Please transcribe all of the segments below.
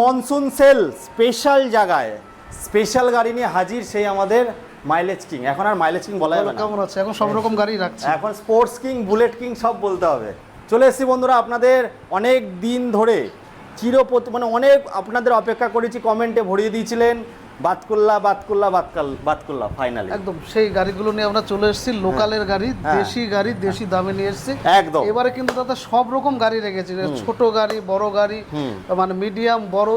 Monsoon sell special জায়গায় special গাড়ি নিয়ে হাজির সেই আমাদের মাইলেজ কিং। এখন আর মাইলেজ কিং বলা যাবে না, কেমন আছে? এখন সব রকম গাড়ি রাখছে, এখন স্পোর্টস কিং, বুলেট কিং সব বলতে হবে। চলে এসেছি বন্ধুরা আপনাদের অনেক দিন ধরে মানে অনেক আপনাদের অপেক্ষা করেছি, কমেন্টে ভরিয়ে দিয়েছিলেন বাতকুল্লা ফাইনালি একদম সেই গাড়িগুলো নিয়ে আমরা চলে এসেছি। লোকালের গাড়ি, দেশি গাড়ি, দেশি দামে নিয়ে এসেছি একদম। এবারে কিন্তু দাদা সব রকম গাড়ি রেখেছি, ছোট গাড়ি, বড় গাড়ি, মানে মিডিয়াম, বড়,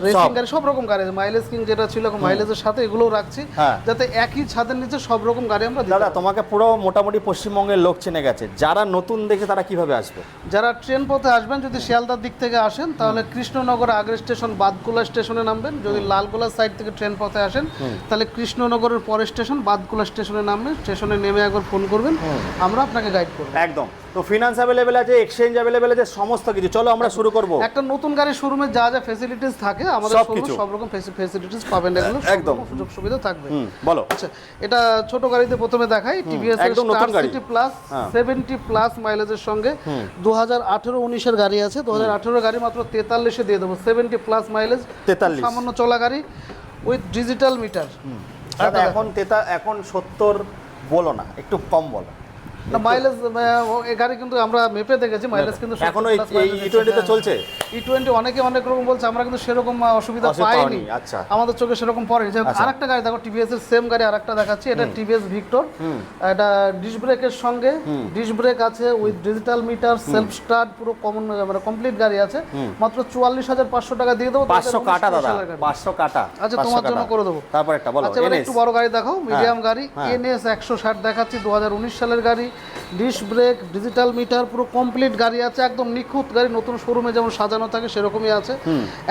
রেসিং গাড়ি, সব রকম গাড়ি। মাইলেজ কিং যেটা ছিল মাইলেজের সাথে এগুলোও রাখছি, যাতে একই ছাদের নিচে সব রকম গাড়ি আমরা দিই। দাদা তোমাকে পুরো মোটামুটি পশ্চিমবঙ্গের লোক চেনে গেছে, যারা নতুন দেখে তারা কিভাবে আসবে? যারা ট্রেন পথে আসবেন, যদি শিয়ালদার দিক থেকে আসেন তাহলে কৃষ্ণনগর আগের স্টেশন বাদকুলা স্টেশনে নামবেন। যদি লালগোলা সাইড থেকে ট্রেন পথে আসেন তাহলে কৃষ্ণনগরের পরের স্টেশন বাদকুলা স্টেশনে নামবেন। স্টেশনে নেমে একবার ফোন করবেন, আমরা আপনাকে গাইড করব। একদম। তো ফিনান্স অ্যাভেলেবেল আছে, এক্সচেঞ্জ অ্যাভেলেবেল আছে, সমস্ত কিছু। চলো আমরা শুরু করব। একটা নতুন গাড়ির শোরুমে যা যা ফ্যাসিলিটিস থাকে আমাদের শোরুমে সব রকম ফ্যাসিলিটিস পাবেন, এগুলো একদম সুযোগ সুবিধা থাকবে। বলো। আচ্ছা, এটা ছোট গাড়িতে প্রথমে দেখাই, টিভিএস এর স্টার সিটি প্লাস 70 প্লাস মাইলেজের সঙ্গে 2018-19 এর গাড়ি আছে। 2018 গাড়ি মাত্র 43 এ দিয়ে দেবো। 70 প্লাস মাইলেজ, 43 সামান্য চলা গাড়ি উইথ ডিজিটাল মিটার। এখন 70 বলো না, একটু কম বলো। না, মাইলেজ এই গাড়ি কিন্তু আমরা মেপে দেখেছি, মাইলেজ কিন্তু এখনো E20 তে চলছে। E20 অনেকে অনেক রকম বলছে, আমরা কিন্তু সেরকম অসুবিধা পাইনি। আচ্ছা, আমাদের চোখে সেরকম পড়েনি। আরেকটা গাড়ি দেখো, টিভিএস এর সেম গাড়ি আরেকটা দেখাচ্ছি। এটা টিভিএস ভিক্টর, এটা ডিস্ক ব্রেকের সঙ্গে ডিস্ক ব্রেক আছে with digital meter, self start, পুরো কমন মানে কমপ্লিট গাড়ি আছে। মাত্র 44,500 টাকা দিয়ে দেবো। 500 কাটা দাদা, 500 কাটা। আচ্ছা, তোমার জন্য করে দেবো। তারপর একটা বলো। আচ্ছা, একটু বড় গাড়ি দেখাও, মিডিয়াম গাড়ি NS 160 দেখাচ্ছি, 2019 সালের গাড়ি। ডিস্ক ব্রেক, ডিজিটাল মিটার, পুরো কমপ্লিট গাড়ি আছে, একদম নিখুঁত গাড়ি। নতুন শোরুমে যেমন সাজানো থাকে সেরকমই আছে,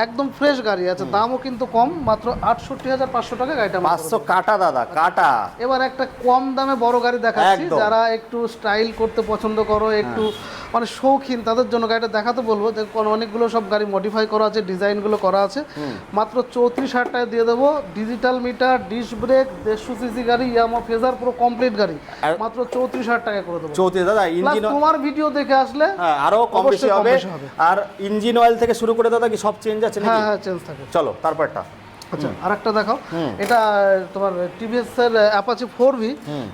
একদম ফ্রেশ গাড়ি আছে। দামও কিন্তু কম, মাত্র 68,500 টাকা গাড়িটা। 500 কাটা দাদা, কাটা। এবার একটা কম দামে বড় গাড়ি দেখাচ্ছি, যারা একটু স্টাইল করতে পছন্দ করো, একটু মানে শৌখিন, তাদের জন্য গাড়িটা দেখাতে বলবো। অনেকগুলো সব গাড়ি মডিফাই করা আছে, ডিজাইনগুলো করা আছে। মাত্র 34,000 টাকা দিয়ে দেবো। Digital meter, disc brake, 150 CC গাড়ি, ইয়ামা ফেজার, পুরো কমপ্লিট গাড়ি, মাত্র 34,000 টাকা করে দেবো। 34 দাদা। ইঞ্জিন তোমার ভিডিও দেখে আসলে আরো কম বেশি হবে। আর ইঞ্জিন অয়েল থেকে শুরু করে দাদা কি সব চেঞ্জ আছে নাকি? হ্যাঁ, চেঞ্জ থাকে। চলো তারপরটা। আচ্ছা, আরেকটা দেখাও। এটা তোমার টিভিএস এর অ্যাপাচি 4V।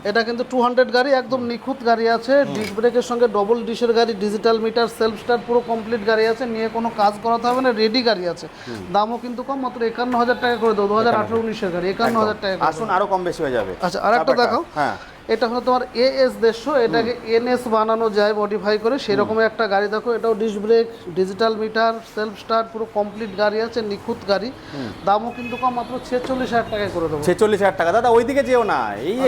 এটা কিন্তু 200 গাড়ি, একদম নিখুঁত গাড়ি আছে। ডিস্ক ব্রেকের সঙ্গে ডবল ডিশের গাড়ি, ডিজিটাল মিটার, সেলফ স্টার্ট, পুরো কমপ্লিট গাড়ি আছে। নিয়ে কোনো কাজ করাতে হবে না, রেডি গাড়ি আছে। দামও কিন্তু কম, মাত্র 51,000 টাকা করে দেবো। 2018-19 এর গাড়ি, 51,000 টাকা। আসুন, আরো কম বেশি হয়ে যাবে। আচ্ছা, আরেকটা দেখাও। হ্যাঁ, এটা হলো তোমার AS 150, এটাকে NS বানানো যায় মডিফাই করে, সেরকম একটা গাড়ি দেখো। এটাও disc brake, digital meter, self start, পুরো কমপ্লিট গাড়ি আছে, নিখুঁত গাড়ি। দামও কিন্তু কম, মাত্র 46,000 টাকায় করে দেবো। 46,000 টাকা দাদা। ওইদিকে যেও না,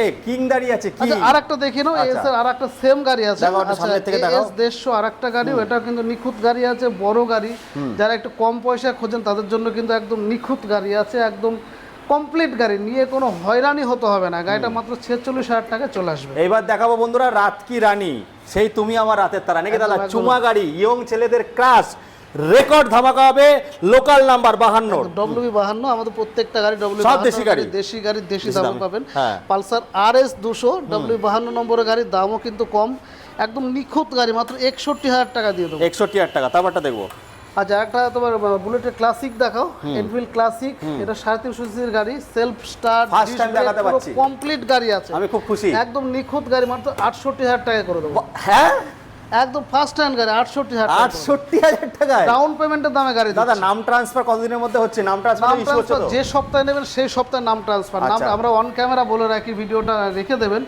এই কিং দাঁড়িয়ে আছে। কি আরেকটা দেখে নাও, AS এর আরেকটা সেম গাড়ি আছে। সামনে থেকে দেখাও। AS 150 আরেকটা গাড়ি, এটা কিন্তু নিখুঁত গাড়ি আছে, বড় গাড়ি। যারা একটু কম পয়সা খোঁজেন তাদের জন্য কিন্তু একদম নিখুঁত গাড়ি আছে, একদম কমপ্লিট গাড়ি, নিয়ে কোনো হয়রানি হতে হবে না। গাড়িটা মাত্র 46,000 টাকা চলে আসবে। এইবার দেখাবো বন্ধুরা রাত কি রানী, সেই তুমি আমার রাতের তারা নাকি দাদা? চুমা গাড়ি, ইয়ং ছেলেদের ক্রাশ, রেকর্ড ধামাকা হবে। Local number 52, WB52। আমাদের প্রত্যেকটা গাড়ি সব দেশি গাড়ি, দেশি দামে পাবেন। পালসার RS 200 WB52 নম্বরের গাড়ির দামও কিন্তু কম, একদম নিখুঁত গাড়ি, মাত্র 61,000 টাকা দিয়ে দেবো। 61,000 টাকা। তারপরটা দেখবো। আচ্ছা, একটা তোমার বুলেটের ক্লাসিক দেখাও, এনফিল্ড ক্লাসিক। এটা 350 সিসির গাড়ি, সেলফ স্টার্ট, ফার্স্ট টাইম দেখাতে পাচ্ছি, কমপ্লিট গাড়ি আছে। আমি খুব খুশি, একদম নিখুঁত গাড়ি, মাত্র 68,000 টাকা করে দেবো। হ্যাঁ, একদম ফার্স্ট হ্যান্ড গাড়ি, 68,000 টাকায়। ডাউন পেমেন্টের দামে গাড়ি দাদা। নাম ট্রান্সফার কতদিনের মধ্যে হচ্ছে? নাম ট্রান্সফার যে সপ্তাহে নেবেন সেই সপ্তাহে নাম ট্রান্সফার। আমরা অন ক্যামেরা বলে রাখি, ভিডিওটা রেখে দেবেন।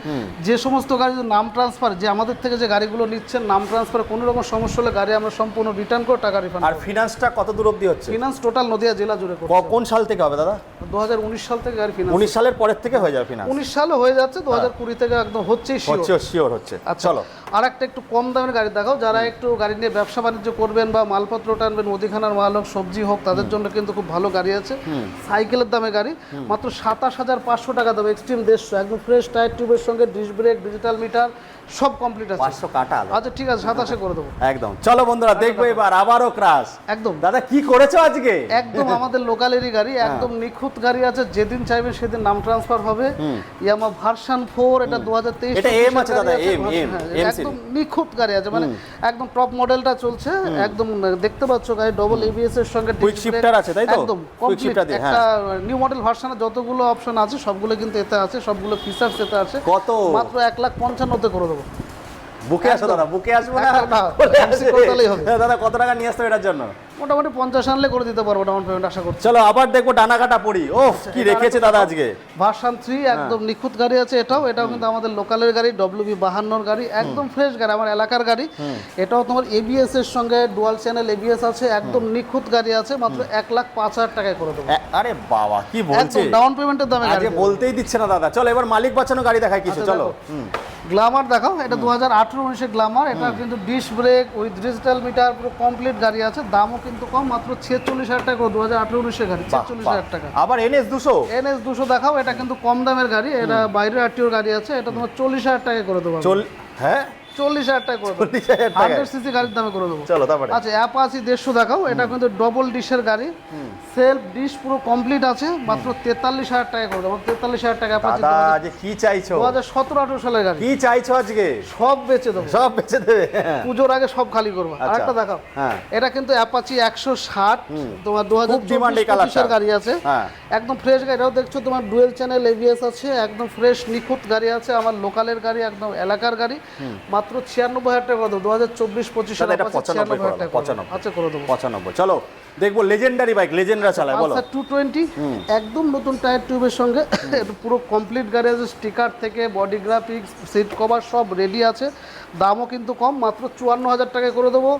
যে সমস্ত গাড়ি নাম ট্রান্সফার, যে আমাদের থেকে যে গাড়িগুলো নিচ্ছেন নাম ট্রান্সফার, কোনো রকম সমস্যা হলে গাড়ি আমরা সম্পূর্ণ রিটার্ন করে টাকা রিফান্ড। আর ফিনান্সটা কত দূর অবধি হচ্ছে? ফিনান্স টোটাল নদিয়া জেলা জুড়ে। কোন সাল থেকে হবে দাদা? 2019 সাল থেকে গাড়ি ফিনান্স। 19 সালের পরের থেকে হয়ে যাবে ফিনান্স। 19 সালে হয়ে যাচ্ছে, 2020 থেকে একদম হচ্ছেই শিওর হচ্ছে। চলো আরেকটা একটু কম দামের গাড়ি দেখাও। যারা একটু গাড়ি নিয়ে ব্যবসা বাণিজ্য করবেন বা মালপত্র টানবেন, মুদিখানার মাল হোক, সবজি হোক, তাদের জন্য কিন্তু খুব ভালো গাড়ি আছে। সাইকেলের দামে গাড়ি, মাত্র 27,500 টাকা দেবো। এক্সট্রিম 150, একদম ফ্রেশ টায়ার টিউবের সঙ্গে, ডিস্ক ব্রেক, ডিজিটাল মিটার, সব কমপ্লিট আছে। 500 কাটা। আচ্ছা, ঠিক আছে, 27 করে দেবো। একদম। চলো বন্ধুরা, দেখবো এবার আবারও ক্রাশ। একদম দাদা, কি করেছো আজকে? একদম আমাদের লোকালেরই গাড়ি, একদম নিখুঁত গাড়ি আছে। যেদিন চাইবে সেদিন নাম ট্রান্সফার হবে। ইয়ামা ভার্সন 4, এটা 2023। এটা এম আছে দাদা, এম একদম নিখুঁত গাড়ি আছে, মানে একদম টপ মডেলটা চলছে, একদম দেখতে পাচ্ছ গাড়ি ডবল এবিএস এর সঙ্গে কুইক শিফটার আছে তাই তো? একদম কুইক শিফটার দিয়ে, একটা নিউ মডেল ভার্সনে যতগুলো অপশন আছে সবগুলো কিন্তু এতে আছে, সবগুলো ফিচার্স এতে আছে। কত? মাত্র 1,55,000 করে দেবো। বুকে আসো দাদা, বুকে আসবো না, দাদা কত টাকা নিয়ে আসতে এটার জন্য? মোটামুটি 50 আনলে করে দিতে পারবো ডাউন পেমেন্ট আশা করছি। চলো আবার দেখবো ডানা কাটা পড়ি। ও কি রেখেছে দাদা আজকে, ভার্সন 3 একদম নিখুঁত গাড়ি আছে। এটাও কিন্তু আমাদের লোকালের গাড়ি, WB52 গাড়ি, একদম ফ্রেশ গাড়ি, আমার এলাকার গাড়ি। এটাও তোমার এবিএস এর সঙ্গে ডুয়াল চ্যানেল এবিএস আছে, একদম নিখুঁত গাড়ি আছে, মাত্র 1,05,000 টাকায় করে দেবো। আরে বাবা কি বলছে, ডাউন পেমেন্টের দামে গাড়ি বলতেই দিচ্ছে না দাদা। চলো এবার মালিক বাঁচানো গাড়ি দেখাই কিছু। চলো গ্ল্যামার দেখাও, এটা 2018-19 গ্ল্যামার, এটা কিন্তু disc brake with digital meter পুরো কমপ্লিট গাড়ি আছে, দামও কিন্তু কম, মাত্র 46,000 টাকা করে 2018-19 গাড়ি, 46,000 টাকা। আবার NS200 দেখাও, এটা কিন্তু কম দামের গাড়ি, এটা বাইরের আরটিওর গাড়ি আছে, এটা তোমার 40,000 টাকা করে দেবো। হ্যাঁ 40,000 টাকা করে দেবো, 100 সিসি গাড়ির দামে করে দেবো। চলো তারপরে আচ্ছা অ্যাপাচি 150 দেখাও, এটা কিন্তু ডবল ডিশের গাড়ি, সেলফ ডিশ পুরো কমপ্লিট আছে, মাত্র 43,000 টাকা করে দেবো। 43,000 টাকা অ্যাপাচি। দাদা আজ কি চাইছো? 2017-18 সালের গাড়ি। কি চাইছো আজকে? সব বেচে দেবো, সব বেচে দেবে, পুজোর আগে সব খালি করবো। আরেকটা দেখাও, এটা কিন্তু অ্যাপাচি 160, তোমার 2024 গাড়ি আছে, একদম ফ্রেশ গাড়ি। এটাও দেখছো তোমার ডুয়েল চ্যানেল এবিএস আছে, একদম ফ্রেশ নিখুঁত গাড়ি আছে, আমার লোকালের গাড়ি, একদম এলাকার গাড়ি, মাত্র 96,000 টাকা করে দেবো। 2024-25 সালে 96,000 টাকা আচ্ছা করে দেবো। 95। চলো দেখবো লেজেন্ডারি বাইক, লেজেন্ডরা চালায়, বলো। 220 একদম নতুন টায়ার টিউবের সঙ্গে পুরো কমপ্লিট গাড়ি আছে, স্টিকার থেকে বডি গ্রাফিক্স সিট কভার সব রেডি আছে, দামও কিন্তু কম, মাত্র 54,000 টাকা করে দেবো।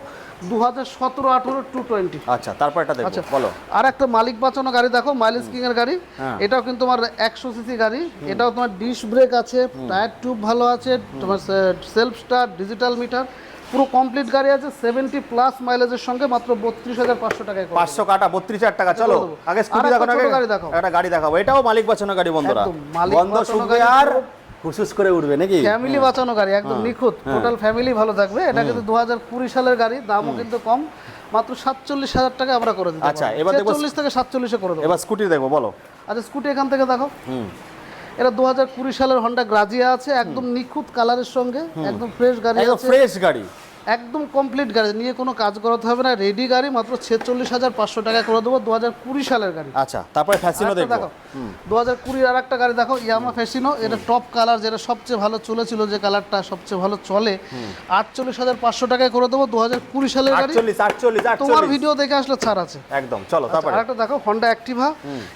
2017-18 220। আচ্ছা তারপর এটা দেখো, বলো। আর একটা মালিক বাঁচানো গাড়ি দেখো, মাইলেজ কিং এর গাড়ি, এটাও কিন্তু তোমার 100 সিসি গাড়ি, এটাও তোমার ডিস্ক ব্রেক আছে, টায়ার টিউব ভালো আছে, তোমার সেলফ স্টার্ট ডিজিটাল মিটার পুরো কমপ্লিট গাড়ি আছে, 70 প্লাস মাইলেজের সঙ্গে, মাত্র 32,500 টাকায় 500 কাটা 32,000 টাকা। চলো আগে স্কুটি দেখো, একটা গাড়ি দেখাবো, এটাও মালিক বাঁচানো গাড়ি বন্ধুরা, বন্ধ শুনবে আর হুসুস করে উঠবে নাকি। ফ্যামিলি বাঁচানো গাড়ি, একদম নিখুঁত, টোটাল ফ্যামিলি ভালো থাকবে। এটা কিন্তু 2020 সালের গাড়ি, দামও কিন্তু কম, মাত্র 47,000 টাকা আমরা করে দিই। আচ্ছা এবার দেখো 40 থেকে 47 করে দেবো। এবার স্কুটি দেখবো, বলো। আচ্ছা স্কুটি এখান থেকে দেখো, এটা 2020 সালের হন্ডা গ্রাজিয়া আছে, একদম নিখুঁত কালারের সঙ্গে, একদম ফ্রেশ গাড়ি আছে, ফ্রেশ গাড়ি, একদম কমপ্লিট গাড়ি, নিয়ে কোনো কাজ করাতে হবে না, রেডি গাড়ি, মাত্র 46,500 টাকা করে দেবো। 2020 সালের গাড়ি। আচ্ছা তারপরে ফ্যাসিনো দেখো, 2020 আর একটা গাড়ি দেখো, ইয়ামা ফ্যাসিনো, এটা টপ কালার, যেটা সবচেয়ে ভালো চলেছিল, যে কালারটা সবচেয়ে ভালো চলে, 48,500 টাকায় করে দেবো। 2020 সালের গাড়ি, 48 তোমার ভিডিও দেখে আসলে ছাড় আছে একদম। চলো তারপরে আরেকটা দেখো, হন্ডা অ্যাক্টিভা,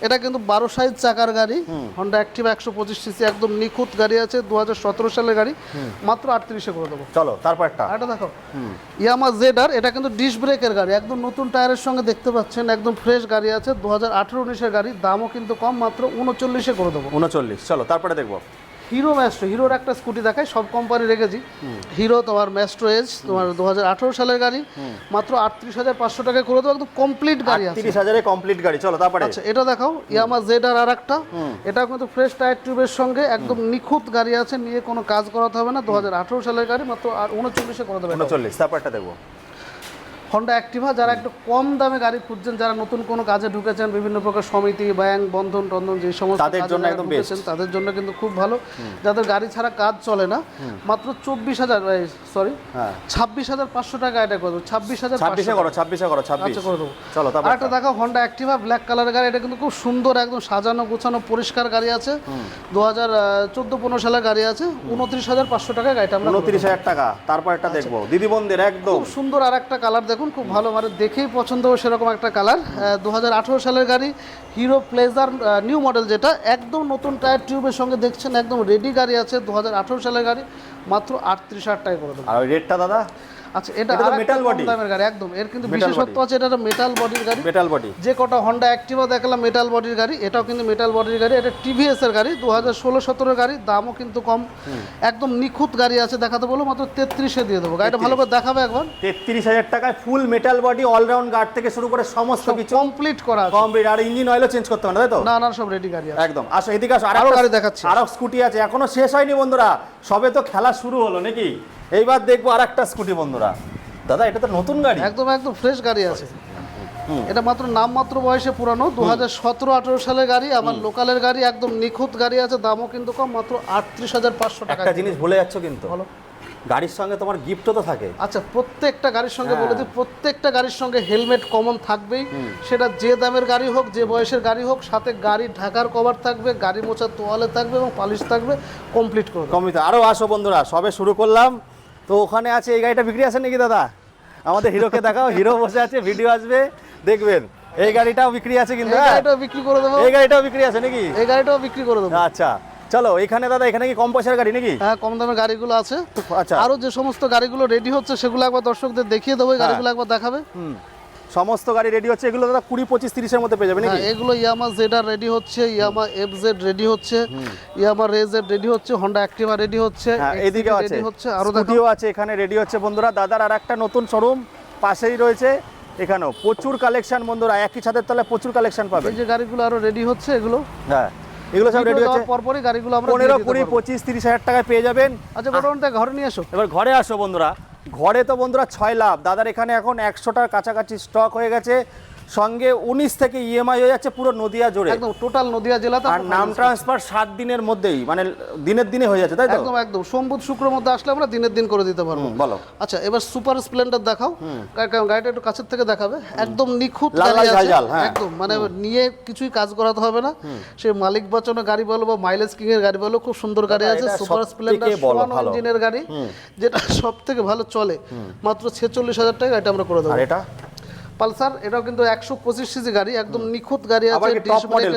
এটা কিন্তু 12 সাইজ চাকার গাড়ি, হন্ডা অ্যাক্টিভা 125 সিসি, একদম নিখুঁত গাড়ি আছে, 2017 সালের গাড়ি, মাত্র 38 করে দেবো। চলো তারপর একটা দেখো, ইয়ামা জেডার, এটা কিন্তু ডিস্ক ব্রেকের গাড়ি, একদম নতুন টায়ারের সঙ্গে, দেখতে পাচ্ছেন একদম ফ্রেশ গাড়ি আছে, 2018-19 গাড়ি, দামও কিন্তু কম, মাত্র 39 করে দেবো। 39। চলো তারপরে দেখবো হিরো ম্যাস্ট্রো, হিরোর একটা স্কুটি দেখায়, সব কোম্পানি রেখেছি। হিরো তোমার ম্যাস্ট্রো এজ, তোমার 2018 সালের গাড়ি, মাত্র 38,500 টাকা করে দেবো, একদম কমপ্লিট গাড়ি আছে, 30,000-এ কমপ্লিট গাড়ি। চলো তারপরে আচ্ছা এটা দেখাও, ইয়ামা জেডার আর একটা, এটাও কিন্তু ফ্রেশ টায়ার টিউবের সঙ্গে, একদম নিখুঁত গাড়ি আছে, নিয়ে কোনো কাজ করাতে হবে না, 2018 সালের গাড়ি, মাত্র 39 করে দেবে। 39। তারপরটা দেখবো হন্ডা অ্যাক্টিভা, যারা একটু কম দামে গাড়ি খুঁজছেন, যারা নতুন কোনো কাজে ঢুকেছেন, বিভিন্ন প্রকার সমিতি, ব্যাংক, বন্ধন টন্ধন, যে সমস্ত তাদের জন্য একদম বেস্ট, তাদের জন্য কিন্তু খুব ভালো, যাদের গাড়ি ছাড়া কাজ চলে না, মাত্র 26,500 টাকা এটা করে দেবো। 26,500 করো, 26 করো, 26 করে দেবো। চলো তারপর আরেকটা দেখো, হন্ডা অ্যাক্টিভা ব্ল্যাক কালারের গাড়ি, এটা কিন্তু খুব সুন্দর, একদম সাজানো গোছানো পরিষ্কার গাড়ি আছে, 2014-15 সালের গাড়ি আছে, 29,500 টাকা গাড়িটা আমরা 29,000 টাকা। তারপর একটা দেখবো দিদি বোনদের একদম খুব সুন্দর আর একটা কালার, দেখুন খুব ভালো, মানে দেখেই পছন্দ হবে সেরকম একটা কালার, 2018 সালের গাড়ি, হিরো প্লেজার নিউ মডেল, যেটা একদম নতুন টায়ার টিউবের সঙ্গে দেখছেন, একদম রেডি গাড়ি আছে, 2018 সালের গাড়ি, মাত্র 38,000 টাকা করে দেবো। আর ওই রেটটা দাদা? আচ্ছা এটা মেটাল বডি দামের গাড়ি, একদম এর কিন্তু বিশেষত্ব আছে, এটা মেটাল বডির গাড়ি, মেটাল বডি। যে কটা হন্ডা অ্যাক্টিভা দেখালাম মেটাল বডির গাড়ি, এটাও কিন্তু মেটাল বডির গাড়ি, এটা টিভিএস এর গাড়ি, 2016-17 গাড়ি, দামও কিন্তু কম, একদম নিখুঁত গাড়ি আছে, দেখাতে বলো, মাত্র 33-এ দিয়ে দেবো। গাড়িটা ভালো করে দেখাবে একবার। 33,000 টাকায় full metal body, all round guard থেকে শুরু করে সমস্ত কিছু কমপ্লিট করা আছে, কমপ্লিট। আর ইঞ্জিন অয়েলও চেঞ্জ করতে হবে না, তাই তো? না না, সব রেডি গাড়ি আছে একদম। আসো এদিকে আসো, আরো গাড়ি দেখাচ্ছি, আরো স্কুটি আছে, এখনো শেষ হয়নি বন্ধুরা, সবে তো খেলা শুরু হলো নাকি। এইবার দেখবো আরেকটা স্কুটি বন্ধুরা। দাদা এটা তো নতুন গাড়ি, একদম একদম ফ্রেশ গাড়ি আছে, এটা মাত্র নামমাত্র বয়সে পুরানো, 2017-18 সালের গাড়ি, আমার লোকালের গাড়ি, একদম নিখুঁত গাড়ি আছে, দামও কিন্তু কম, মাত্র 38,500 টাকা। একটা জিনিস ভুলে যাচ্ছ কিন্তু, বলো গাড়ির সঙ্গে তোমার গিফটও তো থাকে। আচ্ছা, প্রত্যেকটা গাড়ির সঙ্গে বলে দিই, প্রত্যেকটা গাড়ির সঙ্গে হেলমেট কমন থাকবেই। সেটা যে দামের গাড়ি হোক, যে বয়সের গাড়ি হোক, সাথে গাড়ি ঢাকার কভার থাকবে, গাড়ি মোছার তোয়ালে থাকবে এবং পালিশ থাকবে, কমপ্লিট করে দেবো। কমপ্লিট। আরও আসো বন্ধুরা, সবে শুরু করলাম তো। ওখানে আছে এই গাড়িটা বিক্রি আছে নাকি দাদা? আমাদের হিরোকে দেখাও, হিরো বসে আছে, ভিডিও আসবে দেখবেন। এই গাড়িটাও বিক্রি আছে কিন্তু, এই গাড়িটাও বিক্রি করে দেবো। এই গাড়িটাও বিক্রি আছে নাকি? এই গাড়িটাও বিক্রি করে দেবো। আচ্ছা চলো এখানে দাদা, এখানে কি কম পয়সার গাড়ি নাকি? হ্যাঁ, কম দামের গাড়িগুলো আছে। আচ্ছা, আরো যে সমস্ত গাড়িগুলো রেডি হচ্ছে সেগুলো একবার দর্শকদের দেখিয়ে দেবো। এই গাড়িগুলো একবার দেখাবে। সমস্ত গাড়ি রেডি হচ্ছে, এগুলো দাদা 20, 25, 30-এর মধ্যে পেয়ে যাবে নাকি? এগুলো ইয়ামা জেডার রেডি হচ্ছে, ইয়ামা এফজেড রেডি হচ্ছে, ইয়ামা রেজেড রেডি হচ্ছে, হন্ডা অ্যাক্টিভা রেডি হচ্ছে, এদিকেও আছে, রেডি হচ্ছে, আরো স্কুটিও আছে এখানে রেডি হচ্ছে বন্ধুরা। দাদার আর একটা নতুন শোরুম পাশেই রয়েছে, এখানেও প্রচুর কালেকশন বন্ধুরা, একই ছাদের তলায় প্রচুর কালেকশন পাবে। এই যে গাড়িগুলো আরো রেডি হচ্ছে, এগুলো হ্যাঁ এগুলো সব রেডি হচ্ছে। পরপরই গাড়িগুলো আমরা 15, 20, 25, 30 হাজার টাকায় পেয়ে যাবেন। আচ্ছা, মোটামুটি ঘরে নিয়ে এসো। এবার ঘরে আসো বন্ধুরা। ঘরে তো বন্ধুরা 6 লাভ। দাদার এখানে এখন 100টার কাছাকাছি স্টক হয়ে গেছে, সঙ্গে 19 থেকে ইএমআই হয়ে যাচ্ছে পুরো নদিয়া জুড়ে, একদম টোটাল নদিয়া জেলাতে। আর নাম ট্রান্সফার 7 দিনের মধ্যেই, মানে দিনের দিনে হয়ে যাচ্ছে, তাই তো? একদম একদম সোম বুধ শুক্রের মধ্যে আসলে আমরা দিনের দিন করে দিতে পারবো। বলো। আচ্ছা, এবার সুপার স্প্লেন্ডার দেখাও। গাড়িটা একটু কাছের থেকে দেখাবে। একদম নিখুঁত লাল গাড়ি আছে, ঝাল, হ্যাঁ। একদম মানে নিয়ে কিছুই কাজ করাতে হবে না। সে মালিক বাঁচানো গাড়ি বলো বা মাইলেজ কিং এর গাড়ি বলো, খুব সুন্দর গাড়ি আছে। সুপার স্প্লেন্ডার 1 ইঞ্জিনের গাড়ি, যেটা সব থেকে ভালো চলে, মাত্র 46,000 টাকা এটা আমরা করে দেবো। আর এটা পালসার, এটাও কিন্তু 125 সিসি গাড়ি, একদম নিখুঁত গাড়ি আছে। টপ মডেল,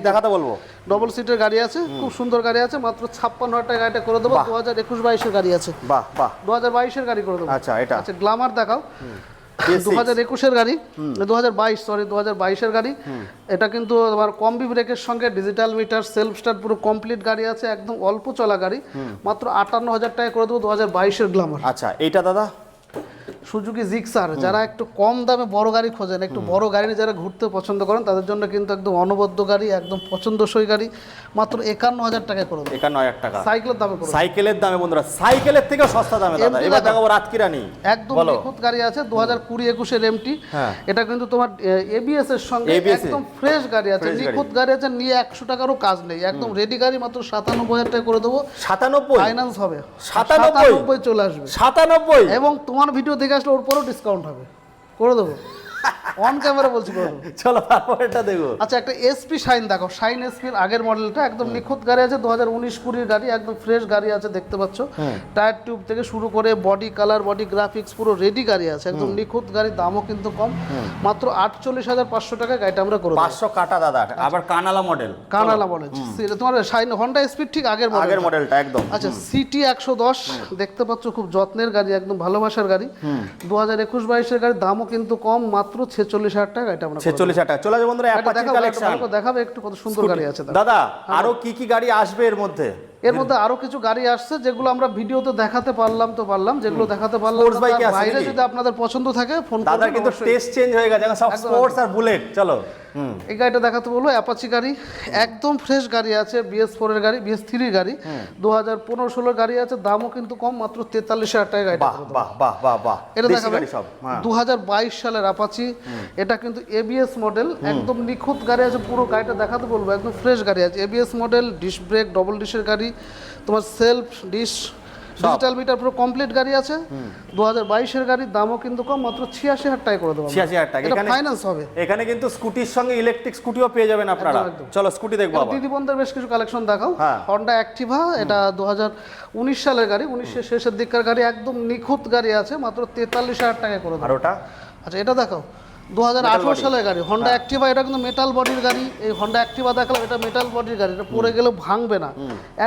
দেখাতে বলবো। ডবল সিটের গাড়ি আছে, খুব সুন্দর গাড়ি আছে, মাত্র 56,000 টাকা গাড়িটা করে দেবো। 2021-22 এর গাড়ি আছে। বাহ বাহ, 2022 এর গাড়ি করে দেবো। আচ্ছা এটা আচ্ছা, গ্ল্যামার দেখাও। 2021 এর গাড়ি, 2022 এর গাড়ি। এটা কিন্তু তোমার কম্বি ব্রেকের সঙ্গে ডিজিটাল মিটার, সেলফ স্টার্ট, পুরো কমপ্লিট গাড়ি আছে, একদম অল্প চলা গাড়ি, মাত্র 58,000 টাকা করে দেবো। 2022 এর গ্ল্যামার। আচ্ছা এইটা দাদা সুজুকি জিক্সার। যারা একটু কম দামে বড় গাড়ি খোঁজেন, একটু বড় গাড়ি যারা ঘুরতে পছন্দ করেন, তাদের জন্য কিন্তু একদম অনবদ্য গাড়ি, একদম পছন্দসই গাড়ি, মাত্র 51,000 টাকায় করে দেবো। 51,000 টাকা সাইকেলের দামে করে দেবো। সাইকেলের দামে বন্ধুরা, সাইকেলের থেকে সস্তা দামে দাদা। এবার দেখাবো রাতকিরানি, একদম নিখুঁত গাড়ি আছে। 2020-21 এর এমটি। এটা কিন্তু তোমার এবিএস এর সঙ্গে একদম ফ্রেশ গাড়ি আছে, নিখুঁত গাড়ি আছে, নিয়ে 100 টাকারও কাজ নেই, একদম রেডি গাড়ি, মাত্র 97,000 টাকা করে দেবো। 97 ফাইন্যান্স হবে, 97 চলে আসবে 97, এবং তোমার ভিডিও দেখে আসলে ওর পরেও ডিসকাউন্ট হবে, করে দেবো। অন ক্যামেরা বলছি করে দেবো। চলো তারপর এটা দেখো। আচ্ছা, একটা এসপি শাইন দেখো। শাইন এসপির আগের মডেলটা, একদম নিখুঁত গাড়ি আছে, 2019-20 গাড়ি, একদম ফ্রেশ গাড়ি আছে, দেখতে পাচ্ছ। টায়ার টিউব থেকে শুরু করে বডি কালার, বডি গ্রাফিক্স, পুরো রেডি গাড়ি আছে, একদম নিখুঁত গাড়ি, দামও কিন্তু কম, মাত্র 48,500 টাকায় গাড়িটা আমরা করে দেবো। 500 কাটা দাদা, আবার কানালা মডেল, কানালা মডেল। তোমার শাইন হন্ডা এসপির ঠিক আগের মডেলটা একদম। আচ্ছা, সিটি 110 দেখতে পাচ্ছ, খুব যত্নের গাড়ি, একদম ভালোবাসার গাড়ি, 2021-22 এর গাড়ি, দামও কিন্তু কম, মাত্র 46,000 টাকা এটা আমরা 46,000 টাকা। চলে যাবে বন্ধুরা, অ্যাপাচি কালেকশন দেখাবে একটু, কত সুন্দর গাড়ি আছে দাদা। আরো কি কি গাড়ি আসবে এর মধ্যে? এর মধ্যে আরো কিছু গাড়ি আসছে, যেগুলো আমরা ভিডিওতে দেখাতে পারলাম, যেগুলো দেখাতে পারলাম বাইরে, যদি আপনাদের পছন্দ থাকে ফোন করবেন। দাদা কিন্তু টেস্ট চেঞ্জ হয়ে গেছে, সব স্পোর্টস আর বুলেট। চলো এই গাড়িটা দেখাতে বলবো। অ্যাপাচি গাড়ি, একদম ফ্রেশ গাড়ি আছে, BS4 এর গাড়ি, BS3 এর গাড়ি, 2015-16 গাড়ি আছে, দামও কিন্তু কম, মাত্র 43,000 টাকা গাড়ি। বাহ বাহ বাহ বাহ বাহ, এটা দেখাবে 2022 সালের অ্যাপাচি। এটা কিন্তু ABS মডেল, একদম নিখুঁত গাড়ি আছে, পুরো গাড়িটা দেখাতে বলবো, একদম ফ্রেশ গাড়ি আছে, ABS model, disc brake, double ডিশের গাড়ি, তোমার সেলফ ডিশ, ডিজিটাল মিটার, পুরো কমপ্লিট গাড়ি আছে, 2022 এর গাড়ি, দামও কিন্তু কম, মাত্র 86,000 টাকা করে দেবো। 86,000 টাকা। এখানে ফাইন্যান্স হবে। এখানে কিন্তু স্কুটির সঙ্গে ইলেকট্রিক স্কুটিও পেয়ে যাবেন আপনারা। চলো স্কুটি দেখবো। দিদি বোনদের বেশ কিছু কালেকশন দেখাও। হন্ডা অ্যাক্টিভা, এটা 2019 সালের গাড়ি, 19 শেষের দিককার গাড়ি, একদম নিখুঁত গাড়ি আছে, মাত্র 43,000 টাকা করে দেবো। আর ওটা? আচ্ছা, এটা দেখাও। 2018 সালের গাড়ি, হন্ডা অ্যাক্টিভা, এটা কিন্তু মেটাল বডির গাড়ি। এই হন্ডা অ্যাক্টিভা দেখালাম, এটা মেটাল বডির গাড়ি, এটা পরে গেলেও ভাঙবে না,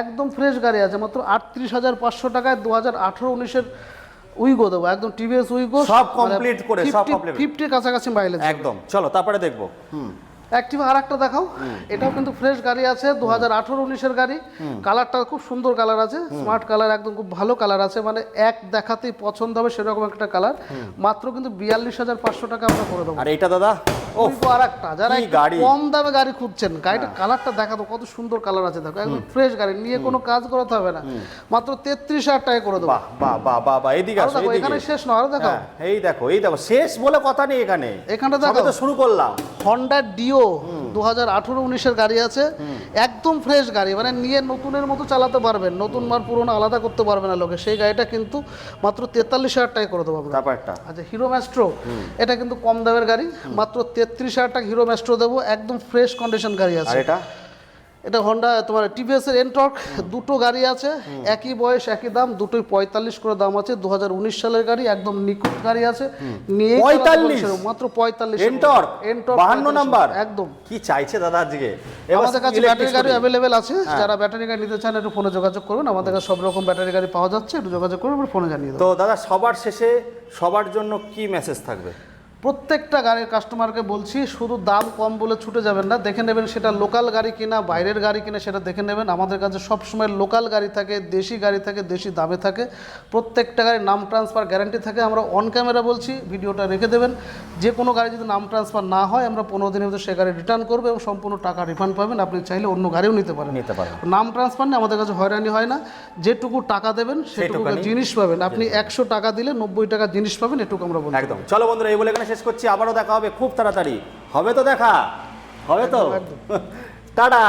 একদম ফ্রেশ গাড়ি আছে, মাত্র 38,500 টাকায় 2018-19 এর উইগো দেবো, একদম টিভিএস উইগো, সব কমপ্লিট করে, সব কমপ্লিট, 50 কাছাকাছি মাইলেজ একদম। চলো তারপরে দেখবো। অ্যাক্টিভা আর একটা দেখাও। এটাও কিন্তু ফ্রেশ গাড়ি আছে, 2018-19 এর গাড়ি, কালারটা খুব সুন্দর কালার আছে, স্মার্ট কালার, একদম খুব ভালো কালার আছে, মানে এক দেখাতেই পছন্দ হবে সেরকম একটা কালার, মাত্র কিন্তু 42,500 টাকা আমরা করে দেবো। আর এটা দাদা আর একটা, যারা কম দামে গাড়ি খুঁজছেন, গাড়িটা কালারটা দেখাতো, কত সুন্দর কালার আছে, দেখো, একদম ফ্রেশ গাড়ি, নিয়ে কোনো কাজ করাতে হবে না, মাত্র 33,000 টাকা করে দেবো। বাহ বাহ বাহ বাহ, এইদিকে আসো, এখানে শেষ নয়, আরো দেখাও। এই দেখো, এই দেখো, শেষ বলে কথা নেই এখানে, এখানটা দেখো, তো শুরু করলাম। হন্ডা ডিও 2018-19-এর গাড়ি আছে, একদম ফ্রেশ গাড়ি, মানে নিয়ে নতুনের মতো চালাতে পারবেন, নতুন মার পুরোনো আলাদা করতে পারবে না লোকে, সেই গাড়িটা কিন্তু মাত্র 43,000 টাকায় করে দেবো আমরা। ব্যাপারটা আচ্ছা, হিরো ম্যাস্ট্রো, এটা কিন্তু কম দামের গাড়ি, মাত্র 33,000 টাকা হিরো ম্যাস্ট্রো দেবো, একদম ফ্রেশ কন্ডিশন গাড়ি আর আছে। এটা হন্ডা তোমার টিভিএস এর এনটর্ক, দুটো গাড়ি আছে, একই বয়স একই দাম, দুটোই 45 করে দাম আছে, 2019 সালের গাড়ি, একদম নিখুঁত গাড়ি আছে, নিয়ে 45? মাত্র 45। এনটর্ক 52 নাম্বার, একদম। কি চাইছে দাদা আজকে? আমাদের কাছে ব্যাটারি গাড়ি অ্যাভেলেবেল আছে, যারা ব্যাটারি গাড়ি নিতে চান একটু ফোনে যোগাযোগ করুন, আমাদের কাছে সব রকম ব্যাটারি গাড়ি পাওয়া যাচ্ছে, একটু যোগাযোগ করুন, ফোনে জানিয়ে দেবো। তো দাদা সবার শেষে সবার জন্য কি মেসেজ থাকবে? প্রত্যেকটা গাড়ির কাস্টমারকে বলছি, শুধু দাম কম বলে ছুটে যাবেন না, দেখে নেবেন সেটা লোকাল গাড়ি কিনা বাইরের গাড়ি কিনা সেটা দেখে নেবেন। আমাদের কাছে সবসময় লোকাল গাড়ি থাকে, দেশি গাড়ি থাকে, দেশি দামে থাকে, প্রত্যেকটা গাড়ির নাম ট্রান্সফার গ্যারান্টি থাকে। আমরা অন ক্যামেরা বলছি, ভিডিওটা রেখে দেবেন, যে কোনো গাড়ি যদি নাম ট্রান্সফার না হয় আমরা 15 দিনের ভিতরে সে গাড়ি রিটার্ন করবো এবং সম্পূর্ণ টাকা রিফান্ড পাবেন। আপনি চাইলে অন্য গাড়িও নিতে পারেন। নাম ট্রান্সফার নিয়ে আমাদের কাছে হয়রানি হয় না, যেটুকু টাকা দেবেন সেটুকু জিনিস পাবেন। আপনি 100 টাকা দিলে 90 টাকা জিনিস পাবেন, এটুকু আমরা বলি। একদম। চলো বন্ধুরা, এই বলে এখানে শেষ করছি, আবারও দেখা হবে খুব তাড়াতাড়ি। হবে তো দেখা? হবে তো? টাটা।